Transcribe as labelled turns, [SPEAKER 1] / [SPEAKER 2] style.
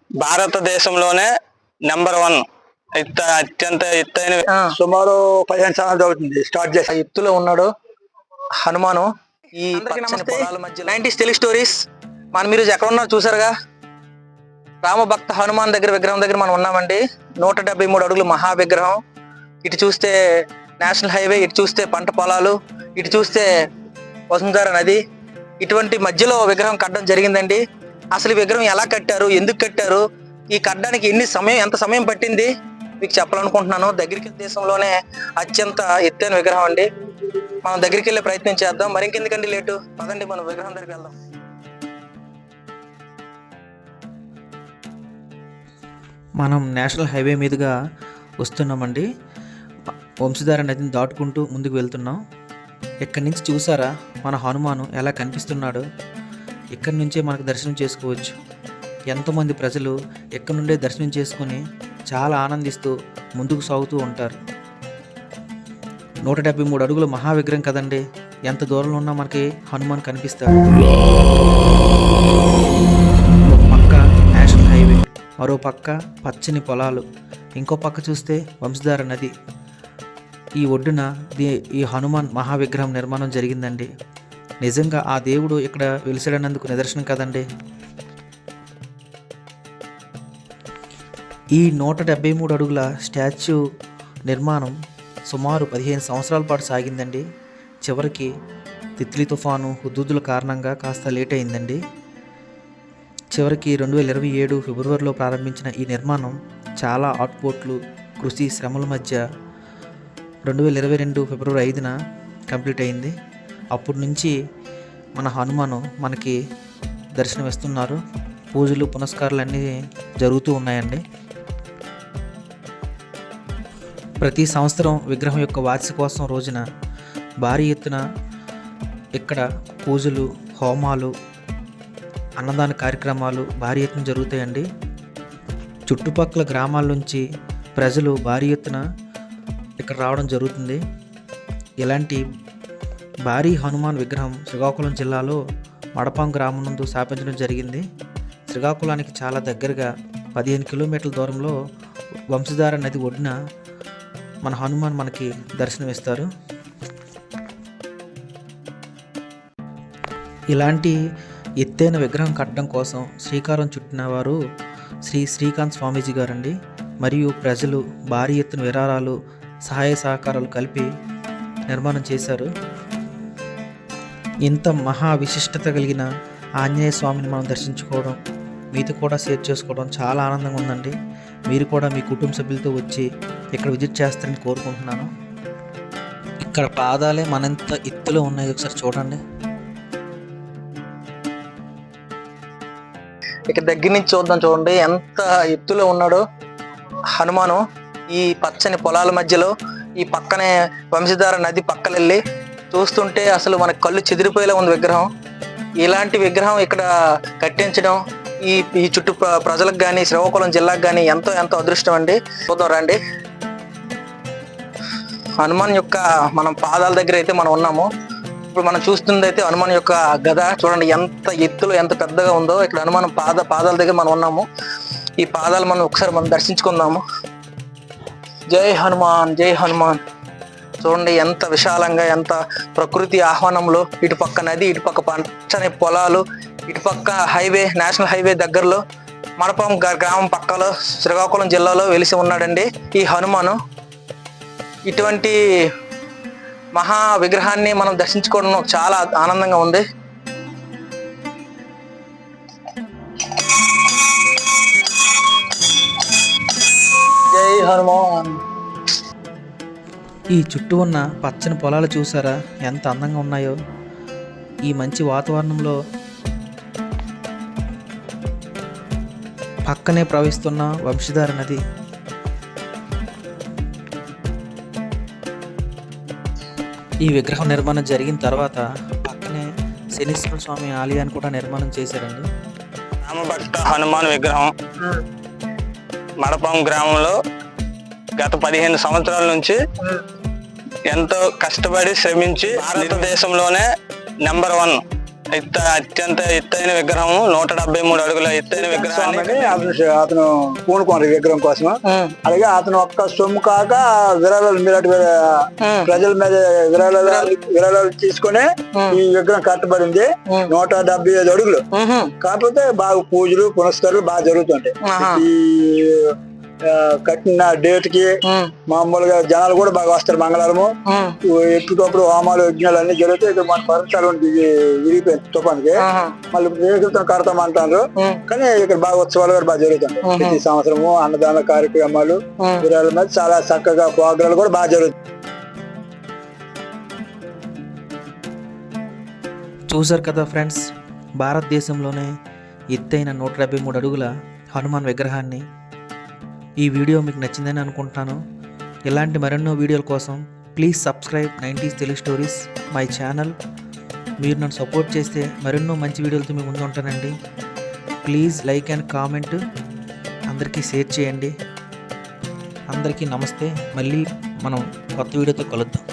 [SPEAKER 1] భారతదేశంలోనే నెంబర్ 1 అత్యంత ఎత్తైన
[SPEAKER 2] సుమారు 15 సంవత్సరాలు అవుతుంది స్టార్ట్ చేసి
[SPEAKER 3] ఎత్తులో ఉన్నాడు హనుమాను. ఈ పచ్చని పొలాల మధ్య 90s తెలుగు స్టోరీస్. మీరు ఎక్కడ ఉన్నారు చూసారుగా, రామభక్త హనుమాన్ విగ్రహం దగ్గర మనం ఉన్నామండి. 173 అడుగులు మహా విగ్రహం. ఇటు చూస్తే నేషనల్ హైవే, ఇటు చూస్తే పంట పొలాలు, ఇటు చూస్తే వసుంధర నది. ఇటువంటి మధ్యలో విగ్రహం కట్టడం జరిగిందండి. అసలు ఈ విగ్రహం ఎలా కట్టారు, ఎందుకు కట్టారు, ఈ కట్టడానికి ఎంత సమయం పట్టింది మీకు చెప్పాలనుకుంటున్నాను. దగ్గరికి దేశంలోనే అత్యంత ఎత్తైన విగ్రహం అండి. మనం దగ్గరికి వెళ్ళే ప్రయత్నం చేద్దాం. మరి ఇంకెందుకండి లేటు, పదండి మనం విగ్రహం దగ్గరికి వెళ్దాం.
[SPEAKER 4] మనం నేషనల్ హైవే మీదుగా వస్తున్నామండి. వంశధార నదిని దాటుకుంటూ ముందుకు వెళ్తున్నాం. ఇక్కడి నుంచి చూసారా మన హనుమాను ఎలా కనిపిస్తున్నాడు. ఇక్కడి నుంచే మనకు దర్శనం చేసుకోవచ్చు. ఎంతోమంది ప్రజలు ఎక్కడి నుండే దర్శనం చేసుకుని చాలా ఆనందిస్తూ ముందుకు సాగుతూ ఉంటారు. 173 అడుగుల మహావిగ్రహం కదండి, ఎంత దూరంలో ఉన్నా మనకి హనుమాన్ కనిపిస్తాడు. ఒక పక్క నేషనల్ హైవే, మరో పక్క పచ్చని పొలాలు, ఇంకో పక్క చూస్తే వంశధార నది. ఈ ఒడ్డున ఈ హనుమాన్ మహావిగ్రహం నిర్మాణం జరిగిందండి. నిజంగా ఆ దేవుడు ఇక్కడ వెలిసాడన్నందుకు నిదర్శనం కదండి. ఈ 173 అడుగుల స్టాచ్యూ నిర్మాణం సుమారు 15 సంవత్సరాల పాటు సాగిందండి. చివరికి తిత్లీ తుఫాను హుద్హుదుల కారణంగా కాస్త లేట్ అయిందండి. చివరికి 2027 ఫిబ్రవరిలో ప్రారంభించిన ఈ నిర్మాణం చాలా ఆటుపోట్లు, కృషి, శ్రమల మధ్య 2022 ఫిబ్రవరి 5న కంప్లీట్ అయింది. అప్పటి నుంచి మన హనుమాను మనకి దర్శనమిస్తున్నారు. పూజలు, పునస్కారాలు అన్నీ జరుగుతూ ఉన్నాయండి. ప్రతి సంవత్సరం విగ్రహం యొక్క వార్షికోత్సవం రోజున భారీ ఎత్తున ఇక్కడ పూజలు, హోమాలు, అన్నదాన కార్యక్రమాలు భారీ ఎత్తున జరుగుతాయండి. చుట్టుపక్కల గ్రామాల నుంచి ప్రజలు భారీ ఎత్తున ఇక్కడ రావడం జరుగుతుంది. ఇలాంటి భారీ హనుమాన్ విగ్రహం శ్రీకాకుళం జిల్లాలో మడపాం గ్రామం నందు స్థాపించడం జరిగింది. శ్రీకాకుళానికి చాలా దగ్గరగా 15 కిలోమీటర్ల దూరంలో వంశధార నది ఒడ్డున మన హనుమాన్ మనకి దర్శనమిస్తారు. ఇలాంటి ఎత్తైన విగ్రహం కట్టడం కోసం శ్రీకారం చుట్టిన వారు శ్రీ శ్రీకాంత్ స్వామీజీ గారండి. మరియు ప్రజలు భారీ ఎత్తున విరాళాలు, సహాయ సహకారాలు కలిపి నిర్మాణం చేశారు. ఇంత మహా విశిష్టత కలిగిన ఆంజనేయ స్వామిని మనం దర్శించుకోవడం, మీతో కూడా షేర్ చేసుకోవడం చాలా ఆనందంగా ఉందండి. మీరు కూడా మీ కుటుంబ సభ్యులతో వచ్చి ఇక్కడ విజిట్ చేస్తారని కోరుకుంటున్నాను. ఇక్కడ పాదాలే మనంత ఎత్తులో ఉన్నాయి, ఒకసారి చూడండి.
[SPEAKER 3] ఇక్కడ దగ్గర నుంచి చూడండి ఎంత ఎత్తులో ఉన్నాడో హనుమాను. ఈ పచ్చని పొలాల మధ్యలో ఈ పక్కనే వంశధార నది పక్కలెళ్ళి చూస్తుంటే అసలు మనకు కళ్ళు చెదిరిపోయేలా ఉంది విగ్రహం. ఇలాంటి విగ్రహం ఇక్కడ కట్టించడం ఈ చుట్టూ ప్రజలకు కానీ, శ్రీకాకుళం జిల్లాకు కానీ ఎంతో అదృష్టం అండి. చూద్దాం రండి. హనుమాన్ యొక్క మనం పాదాల దగ్గర అయితే మనం ఉన్నాము. ఇప్పుడు మనం చూస్తుంది అయితే హనుమాన్ యొక్క గద చూడండి ఎంత ఎత్తులో, ఎంత పెద్దగా ఉందో. ఇక్కడ హనుమాన్ పాదాల దగ్గర మనం ఉన్నాము. ఈ పాదాలు మనం ఒకసారి దర్శించుకుందాము. జై హనుమాన్, జై హనుమాన్. చూడండి ఎంత విశాలంగా, ఎంత ప్రకృతి ఆహ్వానంలో, ఇటుపక్క నది, ఇటుపక్క పచ్చని పొలాలు, ఇటుపక్క హైవే, నేషనల్ హైవే దగ్గరలో మడపం గ్రామం పక్కలో శ్రీకాకుళం జిల్లాలో వెలిసి ఉన్నాడండి ఈ హనుమాను. ఇటువంటి మహా విగ్రహాన్ని మనం దర్శించుకోవడం చాలా ఆనందంగా ఉంది. జై హనుమాన్.
[SPEAKER 4] ఈ చుట్టూ ఉన్న పచ్చని పొలాలు చూసారా ఎంత అందంగా ఉన్నాయో. ఈ మంచి వాతావరణంలో పక్కనే ప్రవహిస్తున్న వంశధార నది. ఈ విగ్రహం నిర్మాణం జరిగిన తర్వాత పక్కనే శనీశ్వర స్వామి ఆలయాన్ని కూడా నిర్మాణం చేశారండి.
[SPEAKER 1] రామభక్త హనుమాన్ విగ్రహం మడపాం గ్రామంలో గత 15 సంవత్సరాల నుంచి ఎంతో కష్టపడి శ్రమించి భారతదేశంలోనే నెంబర్ 1 అత్యంత ఎత్తైన విగ్రహం 173 అడుగుల ఎత్తైన విగ్రహాన్ని
[SPEAKER 2] స్వామిని అతను పూనుకోండి విగ్రహం కోసం. అలాగే అతను ఒక్క సొమ్ము కాక విరాళాలు మీలాంటి ప్రజల మీద విరాళాలు తీసుకుని ఈ విగ్రహం కట్టబడింది. 175 అడుగులు. కాకపోతే బాగా పూజలు పునస్కారాలు బాగా జరుగుతుంటాయి. ఈ కట్టిన డేట్ కి మామూలుగా జనాలు కూడా బాగా వస్తారు. మంగళవారము ఎప్పటికప్పుడు హోమాలు యజ్ఞాలు అన్ని జరుగుతాయి. ఇక్కడ మన పర్వతాలు విరిగిపోయింది తుఫానికి, మళ్ళీ వేగులతో కడతామంటారు. కానీ ఇక్కడ బాగా ఉత్సవాలు కూడా బాగా జరుగుతాయి. ప్రతి సంవత్సరము అన్నదాన కార్యక్రమాలు విరాళాల మీద చాలా చక్కగా ప్రోగ్రాలు కూడా బాగా జరుగుతాయి.
[SPEAKER 4] చూసారు కదా ఫ్రెండ్స్, భారతదేశంలోనే ఎత్తైన 173 అడుగుల హనుమాన్ విగ్రహాన్ని. ఈ వీడియో మీకు నచ్చిందని అనుకుంటున్నాను. ఇలాంటి మరెన్నో వీడియోల కోసం please subscribe 90s Telugu stories my channel. మీరు నన్ను సపోర్ట్ చేస్తే మరెన్నో మంచి వీడియోలతో మీ ముందు ఉంటానండి. ప్లీజ్ లైక్ అండ్ కామెంట్, అందరికీ షేర్ చేయండి. అందరికీ నమస్తే. మళ్ళీ మనం కొత్త వీడియోతో కలుద్దాం.